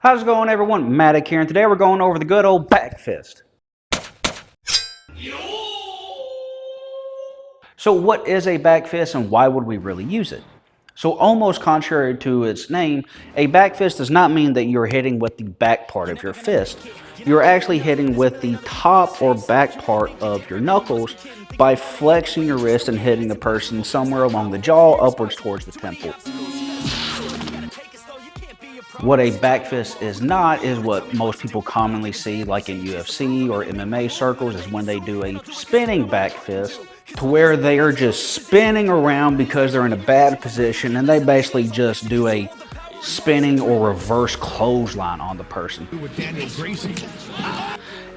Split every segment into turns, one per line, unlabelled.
How's it going, everyone? Matic here, and today we're going over the good old back fist. So what is a back fist and why would we really use it? So almost contrary to its name, a back fist does not mean that you're hitting with the back part of your fist. You're actually hitting with the top or back part of your knuckles by flexing your wrist and hitting the person somewhere along the jaw upwards towards the temple. What a back fist is not is what most people commonly see, like in UFC or MMA circles, is when they do a spinning back fist to where they are just spinning around because they're in a bad position, and they basically just do a spinning or reverse clothesline on the person.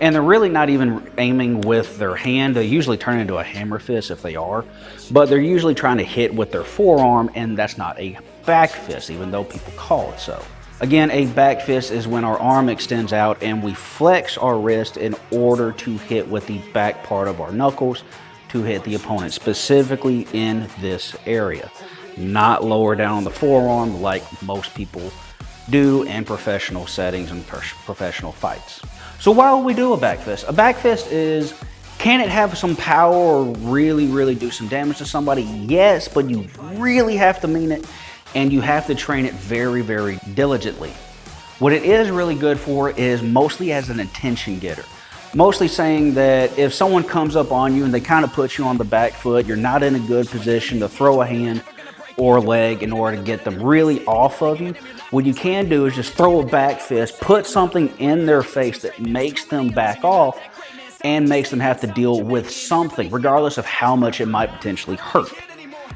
And they're really not even aiming with their hand. They usually turn into a hammer fist if they are, but they're usually trying to hit with their forearm, and that's not a back fist, even though people call it so. Again, a back fist is when our arm extends out and we flex our wrist in order to hit with the back part of our knuckles to hit the opponent, specifically in this area. Not lower down on the forearm like most people do in professional settings and professional fights. So why would we do a back fist? A back fist is, can it have some power or really do some damage to somebody? Yes, but you really have to mean it. And you have to train it very diligently. What it is really good for is mostly as an attention getter. Mostly saying that if someone comes up on you and they kind of put you on the back foot, you're not in a good position to throw a hand or leg in order to get them really off of you. What you can do is just throw a back fist, put something in their face that makes them back off and makes them have to deal with something, regardless of how much it might potentially hurt.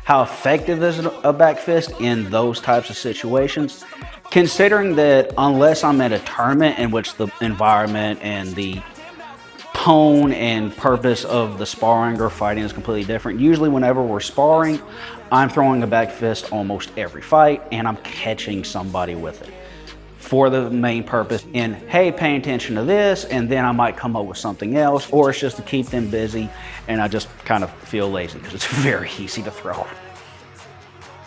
How effective is a back fist in those types of situations? Considering that unless I'm at a tournament in which the environment and the tone and purpose of the sparring or fighting is completely different, usually whenever we're sparring, I'm throwing a back fist almost every fight and I'm catching somebody with it for the main purpose in, hey, pay attention to this, and then I might come up with something else, or it's just to keep them busy and I just kind of feel lazy because it's very easy to throw.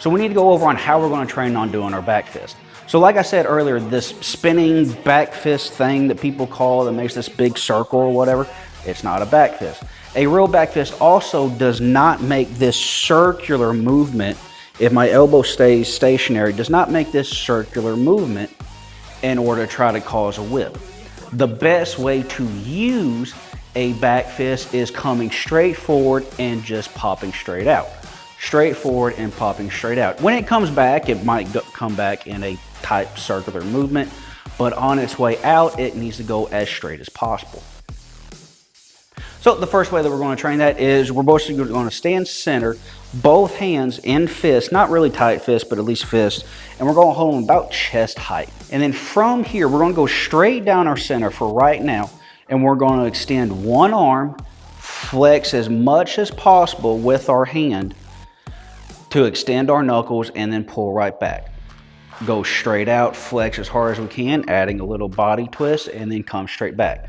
So we need to go over on how we're going to train on doing our back fist. So like I said earlier, this spinning back fist thing that people call that makes this big circle or whatever, it's not a back fist. A real back fist also does not make this circular movement. If my elbow stays stationary, does not make this circular movement in order to try to cause a whip. The best way to use a back fist is coming straight forward and just popping straight out. Straight forward and popping straight out. When it comes back, it might come back in a tight circular movement, but on its way out, it needs to go as straight as possible. So the first way that we're going to train that is we're both going to stand center, both hands in fist, not really tight fist, but at least fist, and we're going to hold them about chest height. And then from here, we're going to go straight down our center for right now, and we're going to extend one arm, flex as much as possible with our hand to extend our knuckles, and then pull right back. Go straight out, flex as hard as we can, adding a little body twist, and then come straight back.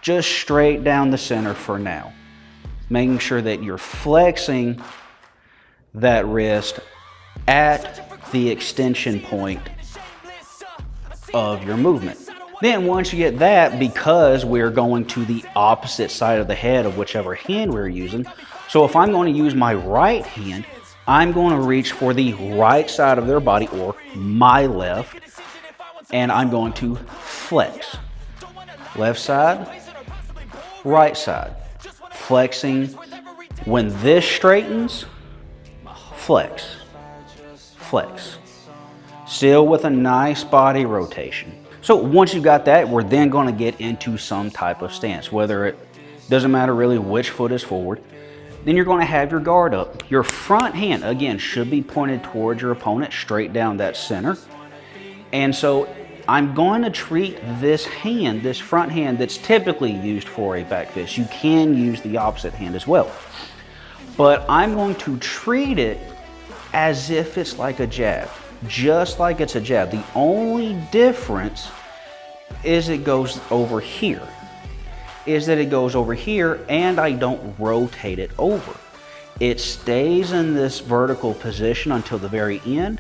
Just straight down the center for now. Making sure that you're flexing that wrist at the extension point of your movement. Then once you get that, because we're going to the opposite side of the head of whichever hand we're using, so if I'm going to use my right hand, I'm going to reach for the right side of their body, or my left, and I'm going to flex. Left side, right side. Flexing. When this straightens, flex. Flex. Still with a nice body rotation. So once you got that, we're then going to get into some type of stance, whether it doesn't matter really which foot is forward. Then you're going to have your guard up. Your front hand, again, should be pointed towards your opponent, straight down that center. And so I'm going to treat this hand, this front hand that's typically used for a back fist. You can use the opposite hand as well. But I'm going to treat it as if it's like a jab, just like it's a jab. The only difference is it goes over here. And I don't rotate it over. It stays in this vertical position until the very end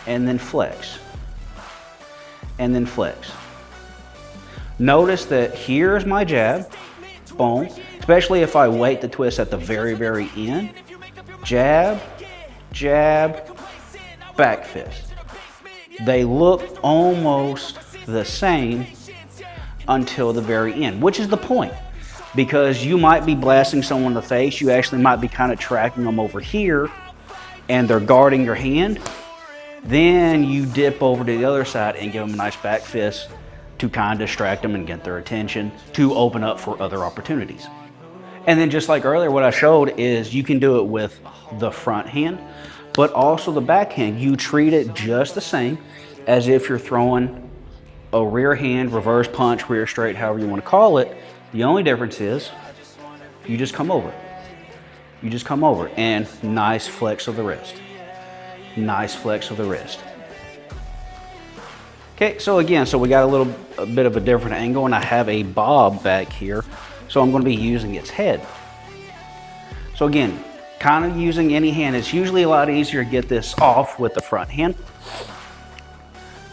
and then flex. and then flex. Notice that here's my jab, boom, especially if I wait to twist at the very, very end. Jab, jab, back fist. They look almost the same until the very end, which is the point. Because you might be blasting someone in the face, you actually might be kind of tracking them over here, and they're guarding your hand. Then you dip over to the other side and give them a nice back fist to kind of distract them and get their attention to open up for other opportunities. And then just like earlier, what I showed is you can do it with the front hand, but also the back hand. You treat it just the same as if you're throwing a rear hand, reverse punch, rear straight, however you want to call it. The only difference is you just come over. You just come over and nice flex of the wrist. Nice flex of the wrist. Okay, so again, we got a bit of a different angle, and I have a bob back here, so I'm going to be using its head. So again, kind of using any hand. It's usually a lot easier to get this off with the front hand.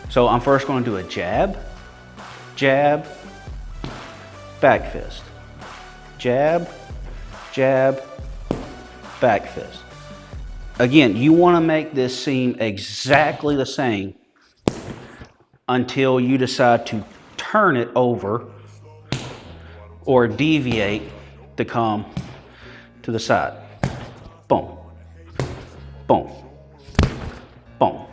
So I'm first going to do a jab, jab, back fist. Jab, jab, back fist. Again, you want to make this seem exactly the same until you decide to turn it over or deviate to come to the side. Boom, boom, boom.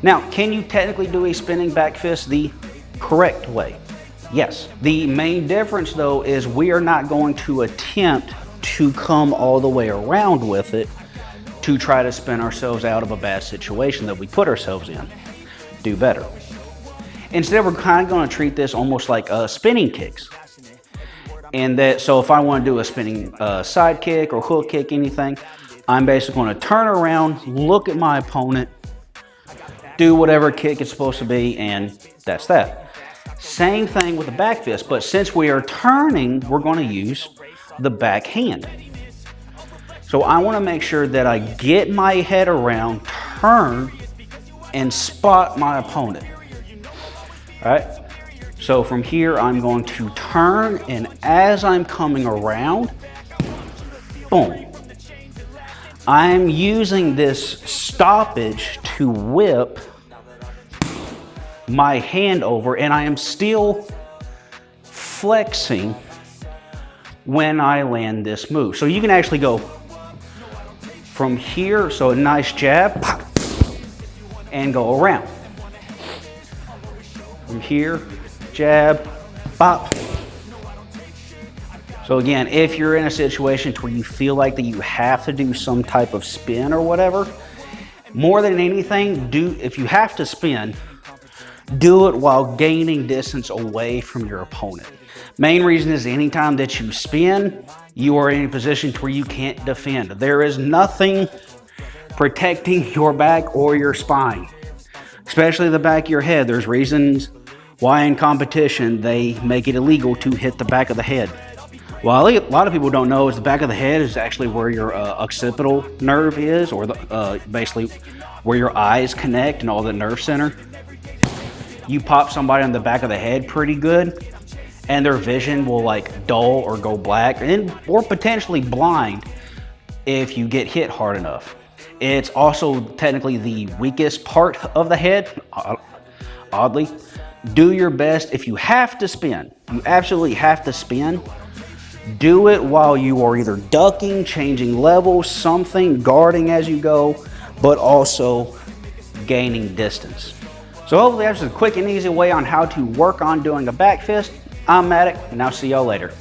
Now, can you technically do a spinning back fist the correct way? Yes. The main difference though is we are not going to attempt to come all the way around with it to try to spin ourselves out of a bad situation that we put ourselves in. Do better. Instead, we're kind of going to treat this almost like spinning kicks. And that, so if I want to do a spinning side kick or hook kick, anything, I'm basically going to turn around, look at my opponent, do whatever kick it's supposed to be, and that's that. Same thing with the back fist, but since we are turning, we're going to use the back hand. So I want to make sure that I get my head around, turn, and spot my opponent. All right, so from here I'm going to turn, and as I'm coming around, boom, I'm using this stoppage to whip my hand over, and I am still flexing when I land this move. So you can actually go from here, so a nice jab, pop, and go around. From here, jab, pop. So again, if you're in a situation where you feel like that you have to do some type of spin or whatever, more than anything, if you have to spin, do it while gaining distance away from your opponent. Main reason is anytime that you spin, you are in a position where you can't defend. There is nothing protecting your back or your spine, especially the back of your head. There's reasons why in competition they make it illegal to hit the back of the head. Well, a lot of people don't know is the back of the head is actually where your occipital nerve is, or basically where your eyes connect and all the nerve center. You pop somebody on the back of the head pretty good, and their vision will like dull or go black, or potentially blind if you get hit hard enough. It's also technically the weakest part of the head, oddly. Do your best. If you have to spin, you absolutely have to spin, do it while you are either ducking, changing levels, something, guarding as you go, but also gaining distance. So hopefully that's a quick and easy way on how to work on doing a back fist. I'm Matic, and I'll see y'all later.